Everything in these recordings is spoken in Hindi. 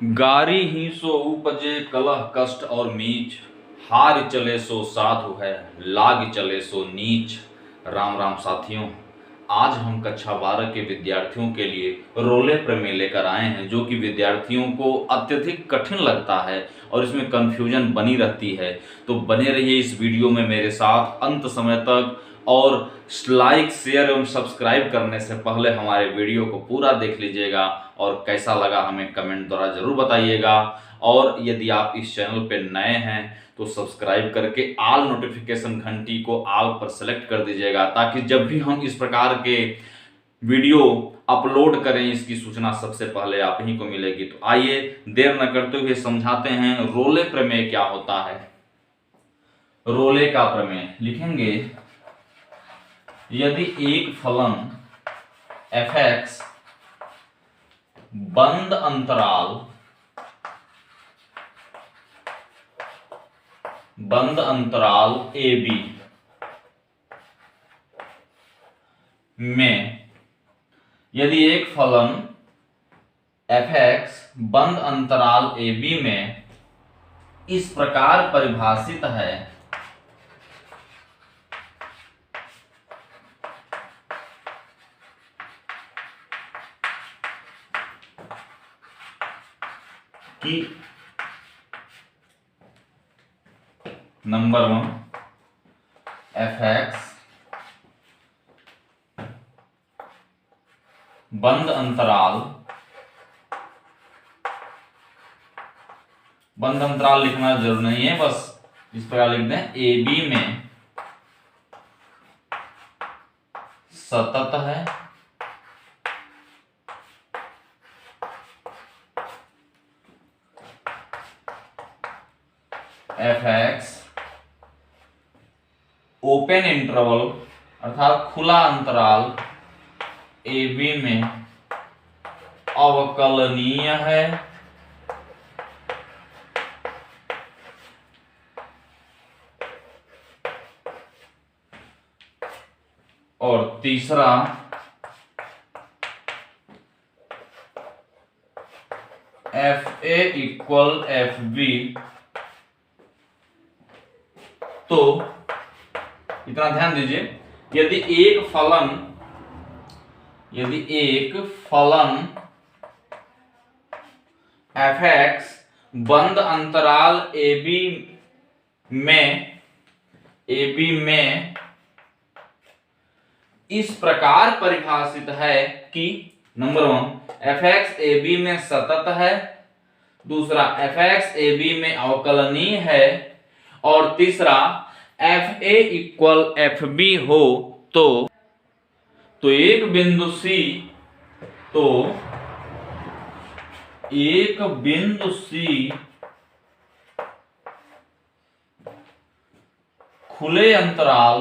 गारी ही सो उपजे कलह कष्ट और मीच, हार चले सो साधु है, लाग चले सो नीच। राम राम साथियों, आज हम कक्षा 12 के विद्यार्थियों के लिए रोले प्रमेय लेकर आए हैं, जो कि विद्यार्थियों को अत्यधिक कठिन लगता है और इसमें कंफ्यूजन बनी रहती है। तो बने रहिए इस वीडियो में मेरे साथ अंत समय तक, और लाइक शेयर एवं सब्सक्राइब करने से पहले हमारे वीडियो को पूरा देख लीजिएगा और कैसा लगा हमें कमेंट द्वारा जरूर बताइएगा। और यदि आप इस चैनल पे नए हैं तो सब्सक्राइब करके आल नोटिफिकेशन घंटी को आल पर सेलेक्ट कर दीजिएगा, ताकि जब भी हम इस प्रकार के वीडियो अपलोड करें इसकी सूचना सबसे पहले आप ही को मिलेगी। तो आइए देर न करते हुए समझाते हैं रोले प्रमेय क्या होता है। रोले का प्रमेय लिखेंगे, यदि एक फलन f(x) बंद अंतराल ab में, यदि एक फलन f(x) बंद अंतराल ab में इस प्रकार परिभाषित है कि नंबर 1 f(x) बंद अंतराल लिखना जरूर नहीं है, बस इस प्रकार लिख दें, AB में सतत है f(x) ओपन इंटरवल अर्थात खुला अंतराल AB में अवकलनीय है और तीसरा FA इक्वल FB। तो इतना ध्यान दीजिए, यदि एक फलन f(x) बंद अंतराल AB में इस प्रकार परिभाषित है कि नंबर 1 f(x) AB में सतत है, दूसरा f(x) AB में अवकलनीय है और तीसरा FA इक्वल FB हो, तो एक बिंदु C खुले अंतराल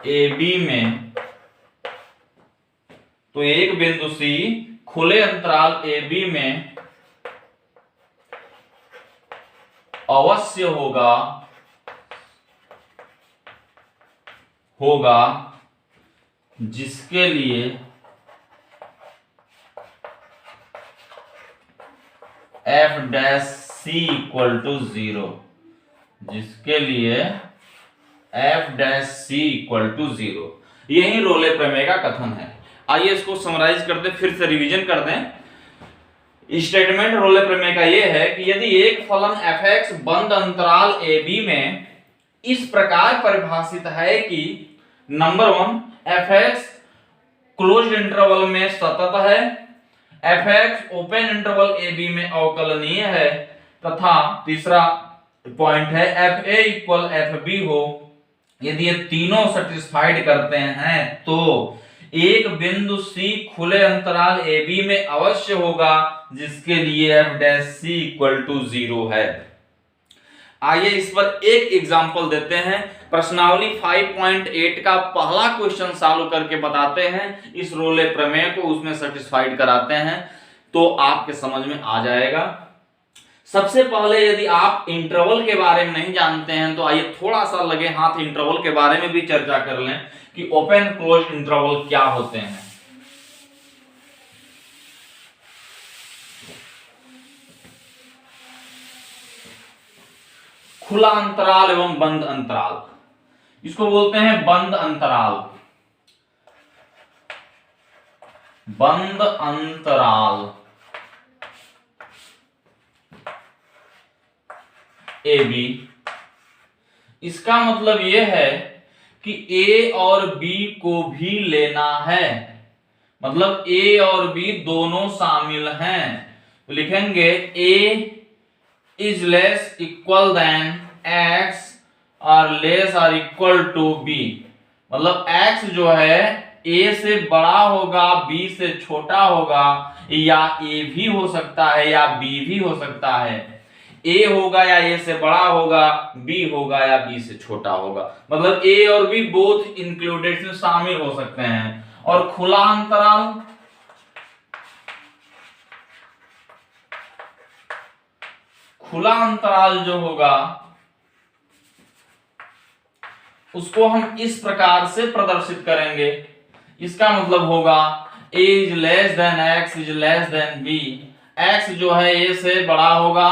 AB में, तो एक बिंदु C खुले अंतराल AB में अवश्य होगा जिसके लिए f'(c) इक्वल टू 0, यही रोले प्रमेय का कथन है। आइए इसको समराइज करते, फिर से रिवीजन कर दें। स्टेटमेंट रोले प्रमेय का यह है कि यदि एक फलन f(x) बंद अंतराल AB में इस प्रकार परिभाषित है कि नंबर 1 f(x) क्लोज्ड इंटरवल में सतत है, f(x) ओपन इंटरवल AB में अवकलनीय है, तथा तीसरा पॉइंट है FA इक्वल FB हो। यदि ये तीनों सेटिस्फाइड करते हैं तो एक बिंदु C खुले अंतराल AB में अवश्य होगा जिसके लिए f'(c) इक्वल टू 0 है। आइए इस पर एक एग्जांपल देते हैं। प्रश्नावली 5.8 का पहला क्वेश्चन सॉल्व करके बताते हैं इस रोले प्रमेय को, उसमें सेटिस्फाइड कराते हैं तो आपके समझ में आ जाएगा। सबसे पहले यदि आप इंटरवल के बारे में नहीं जानते हैं तो आइए थोड़ा सा लगे हाथ इंटरवल के बारे में भी चर्चा कर लें कि ओपन क्लोज इंटरवल क्या होते हैं। खुला अंतराल एवं बंद अंतराल, इसको बोलते हैं बंद अंतराल। बंद अंतराल ए बी, इसका मतलब यह है कि ए और बी को भी लेना है, मतलब ए और बी दोनों शामिल हैं। तो लिखेंगे A is less equal than X और लेस और इक्वल टू बी, मतलब एक्स जो है ए से बड़ा होगा, बी से छोटा होगा, या ए भी हो सकता है या बी भी हो सकता है। ए होगा या ए से बड़ा होगा, बी होगा या बी से छोटा होगा, मतलब ए और बी बोथ इंक्लूडेड में शामिल हो सकते हैं। और खुला अंतराल, खुला अंतराल जो होगा उसको हम इस प्रकार से प्रदर्शित करेंगे। इसका मतलब होगा a is less than x is less than b, x जो है a से बड़ा होगा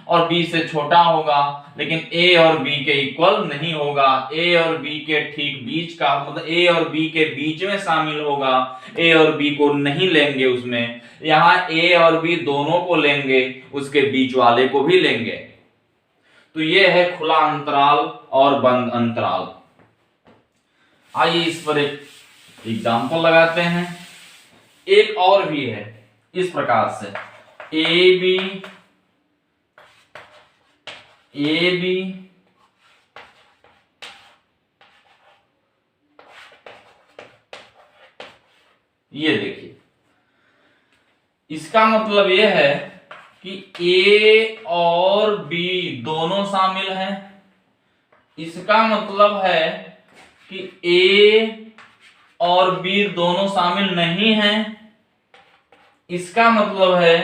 और b से छोटा होगा, लेकिन a और b के इक्वल नहीं होगा, a और b के ठीक बीच का, मतलब a और b के बीच में शामिल होगा, a और b को नहीं लेंगे उसमें, यहाँ a और b दोनों को लेंगे, उसके बीच वाले को भी लेंगे। तो ये है खुला अंतराल और बंद अंतराल। आइए इस पर एक एग्जाम्पल लगाते हैं। एक और भी है इस प्रकार से ए बी ये देखिए, इसका मतलब यह है कि ए और बी दोनों शामिल हैं। इसका मतलब है कि ए और बी दोनों शामिल नहीं हैं। इसका मतलब है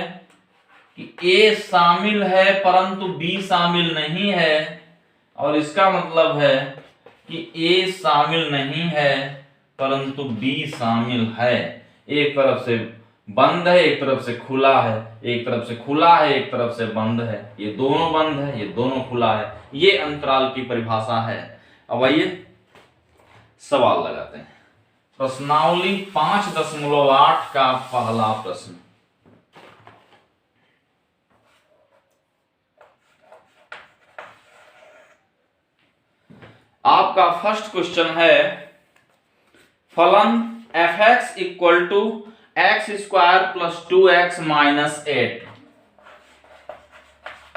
कि ए शामिल है परंतु बी शामिल नहीं है, और इसका मतलब है कि ए शामिल नहीं है परंतु बी शामिल है। एक तरफ से बंद है, एक तरफ से खुला है, एक तरफ से खुला है, एक तरफ से बंद है, ये दोनों बंद है, ये दोनों खुला है। ये अंतराल की परिभाषा है। अब आइए सवाल लगाते हैं। प्रश्नावली 5.8 का पहला प्रश्न, आपका फर्स्ट क्वेश्चन है फलन fx equal to x square plus 2x minus 8,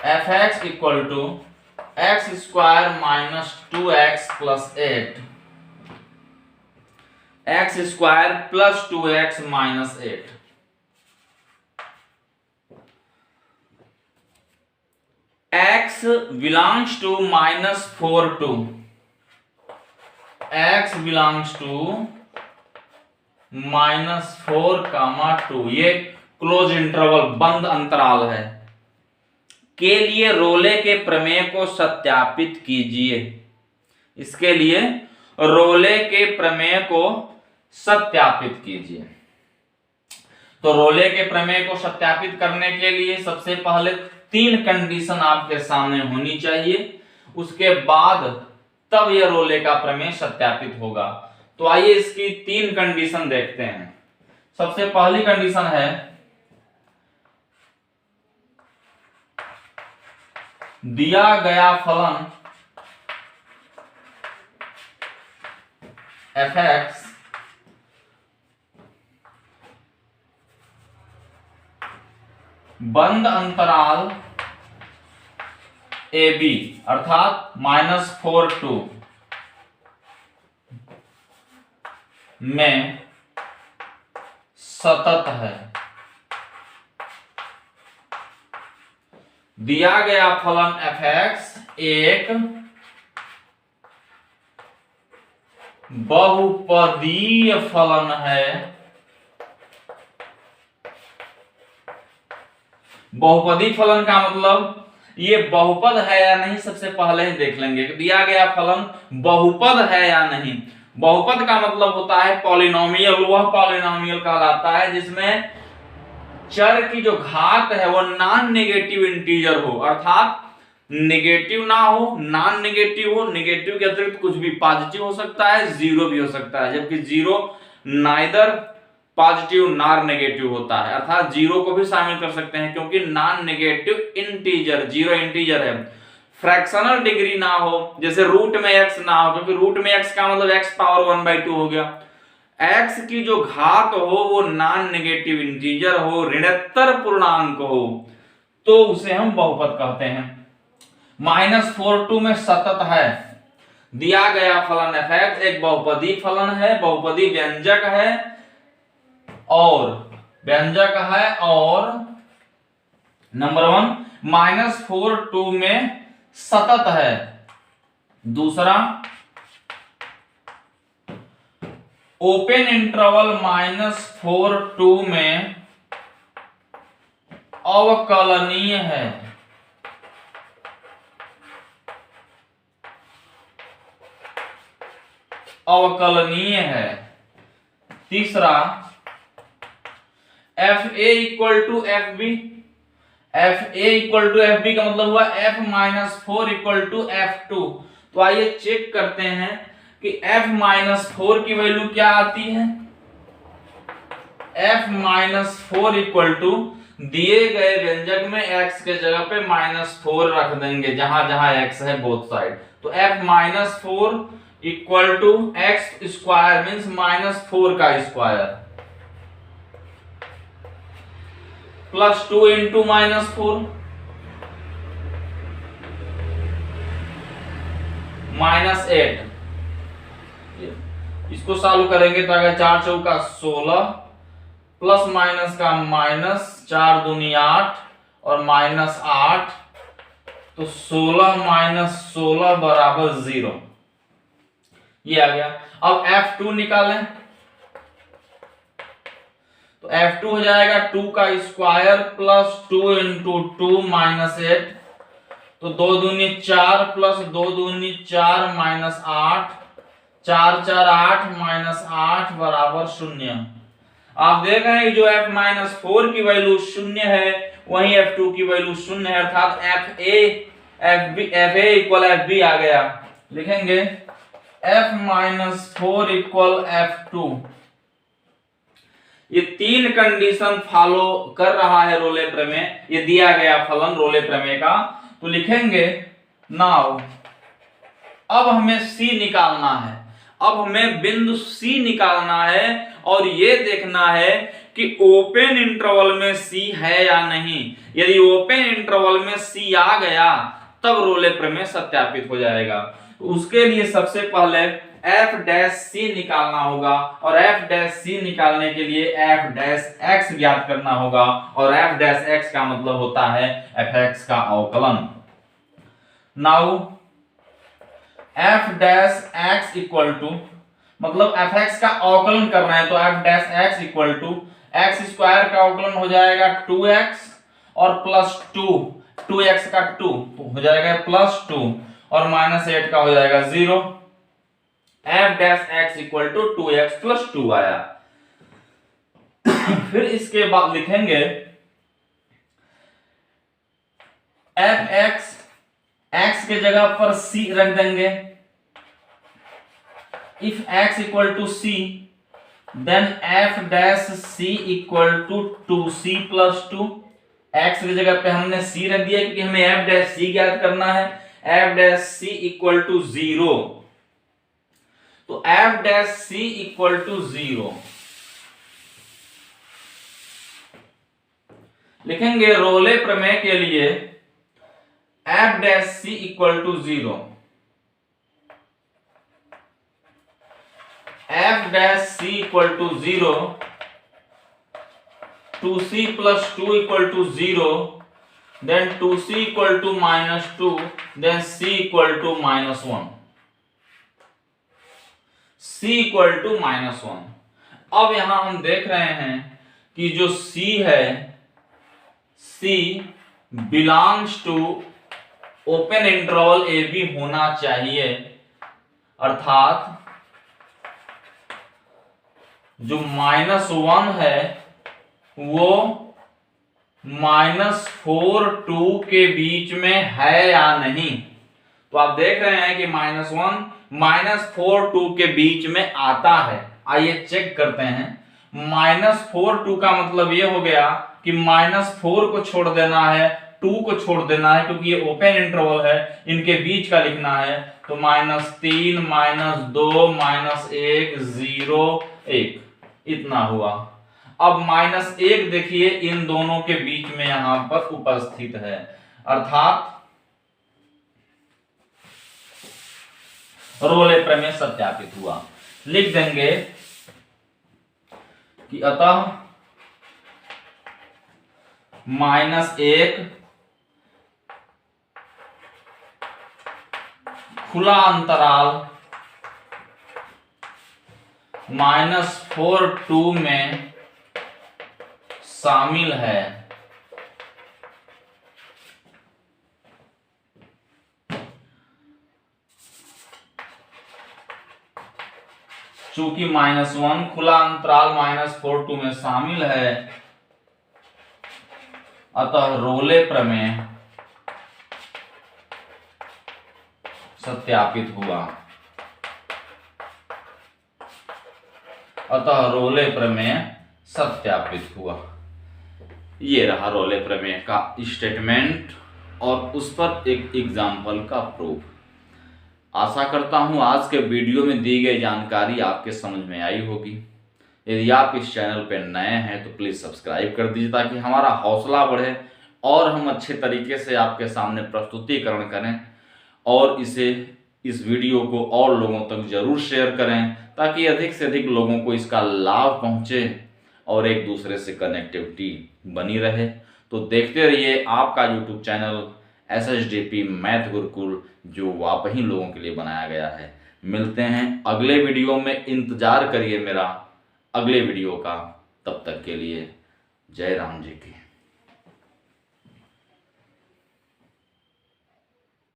fx equal to x square minus 2x plus 8, x square plus 2x minus 8। x belongs to -4 to, x belongs to -4, 2, ये क्लोज इंटरवल बंद अंतराल है। के लिए रोले के प्रमेय को सत्यापित कीजिए। इसके लिए रोले के प्रमेय को सत्यापित कीजिए। तो रोले के प्रमेय को सत्यापित करने के लिए सबसे पहले 3 कंडीशन आपके सामने होनी चाहिए, उसके बाद तब यह रोले का प्रमेय सत्यापित होगा। तो आइए इसकी 3 कंडीशन देखते हैं। सबसे पहली कंडीशन है दिया गया फलन fx बंद अंतराल ए बी अर्थात -4 to में सतत है। दिया गया फलन fx एक बहुपदीय फलन है। बहुपदी फलन का मतलब ये बहुपद है या नहीं सबसे पहले ही देख लेंगे। दिया गया फलन बहुपद है या नहीं। बहुपद का मतलब होता है पॉलिनोमियल, वह पॉलिनोमियल कहलाता है जिसमें चर की जो घात है वो नॉन नेगेटिव इंटीजर हो, अर्थात निगेटिव ना हो, नॉन निगेटिव हो, निगेटिव के अतिरिक्त कुछ भी पॉजिटिव हो सकता है, जीरो भी हो सकता है, जबकि zero neither positive nor negative होता है, अर्थात जीरो को भी शामिल कर सकते हैं क्योंकि non negative integer, zero integer है। फ्रैक्शनल डिग्री ना हो, जैसे रूट में x ना हो, क्योंकि रूट में x का मतलब x पावर 1/2 हो गया। x की जो घात हो वो नॉन नेगेटिव इंटीजर हो, ऋणात्तर पूर्णांक हो, तो उसे हम बहुपद कहते हैं। -4 में सतत है, दिया गया फलन f एक बहुपदी फलन है, बहुपदी व्यंजक है और नंबर 1 -4 में सतत है। दूसरा ओपन इंटरवल -4 में अवकलनीय है। अवकलनीय है। तीसरा FA equal to FB, FA equal to FB का मतलब हुआ F-4 इक्वल टू F2। तो आइए चेक करते हैं कि F-4 की वैल्यू क्या आती है। F-4 इक्वल टू दिए गए व्यंजक में x के जगह पे -4 रख देंगे जहां जहां x है बोथ साइड, तो F-4 equal to x square means -4 का स्क्वायर प्लस 2 इंटू -4 -8। इसको सॉल्व करेंगे तो आगे 4 चौका 16 प्लस माइनस का माइनस, 4 दूनी 8 और -8, तो 16 - 16 बराबर 0, ये आ गया। अब F2 निकालें तो F2 हो जाएगा 2 का स्क्वायर प्लस 2 इंटू 2 -8, तो 2 दूनी 4 प्लस 2 दूनी 4 -8, 4 4 8 -8 बराबर 0। आप देख रहे हैं जो F-4 की वैल्यू 0 है वहीं F2 की वैल्यू 0 है, अर्थात FA इक्वल FB आ गया। लिखेंगे F-4 इक्वल F2। ये 3 कंडीशन फॉलो कर रहा है रोले प्रमेय, ये दिया गया फलन रोले प्रमेय का। तो लिखेंगे नाउ अब हमें C निकालना है, अब हमें बिंदु C निकालना है और ये देखना है कि ओपन इंटरवल में C है या नहीं। यदि ओपन इंटरवल में C आ गया तब रोले प्रमेय सत्यापित हो जाएगा। उसके लिए सबसे पहले f' निकालना होगा और f' निकालने के लिए f' ज्ञात करना होगा और f' का मतलब होता है fx का अवकलन। नाउ f' इक्वल टू मतलब fx का अवकलन करना है तो f' equal to x square का अवकलन हो जाएगा 2x और प्लस 2x का 2 तो हो जाएगा प्लस 2 और -8 का हो जाएगा 0। f' equal to 2x plus 2 आया। फिर इसके बाद लिखेंगे fx, x के जगह पर c रख देंगे। if x equal to c then f' equal to 2c plus 2। x की जगह पे हमने c रख दिया क्योंकि हमें f' ज्ञात करना है। f' इक्वल टू 0, तो f' इक्वल टू 0 लिखेंगे। रोले प्रमेय के लिए f' equal to 0, f' equal to 0, 2c plus 2 equal to 0, then 2c equal to -2, then c equal to -1, c equal to -1। अब यहां हम देख रहे हैं कि जो c है c belongs to open interval A B होना चाहिए, अर्थात जो -1 है वो -4 2 के बीच में है या नहीं। तो आप देख रहे हैं कि -1 -4 2 के बीच में आता है। आइए चेक करते हैं। -4 2 का मतलब ये हो गया कि -4 को छोड़ देना है, 2 को छोड़ देना है, क्योंकि ये ओपन इंटरवल है, इनके बीच का लिखना है। तो -3 -2 -1 0 1 इतना हुआ। अब -1 देखिए इन दोनों के बीच में यहां पर उपस्थित है, अर्थात रोले प्रमेय सत्यापित हुआ। लिख देंगे कि अतः -1 खुला अंतराल -4 2 में शामिल है। चूंकि -1 खुला अंतराल -4 2 में शामिल है, अतः रोले प्रमेय सत्यापित हुआ। अतः रोले प्रमेय सत्यापित हुआ। ये रहा रोले प्रमेय का स्टेटमेंट और उस पर एक एग्जाम्पल का प्रूफ। आशा करता हूं आज के वीडियो में दी गई जानकारी आपके समझ में आई होगी। यदि आप इस चैनल पर नए हैं तो प्लीज़ सब्सक्राइब कर दीजिए, ताकि हमारा हौसला बढ़े और हम अच्छे तरीके से आपके सामने प्रस्तुतिकरण करें, और इस वीडियो को और लोगों तक जरूर शेयर करें, ताकि अधिक से अधिक लोगों को इसका लाभ पहुंचे और एक दूसरे से कनेक्टिविटी बनी रहे। तो देखते रहिए आपका YouTube channel SHDP math Gurukul, जो वाकई लोगों के लिए बनाया गया है। मिलते हैं अगले वीडियो में, इंतजार करिए मेरा अगले वीडियो का। तब तक के लिए जय राम जी की।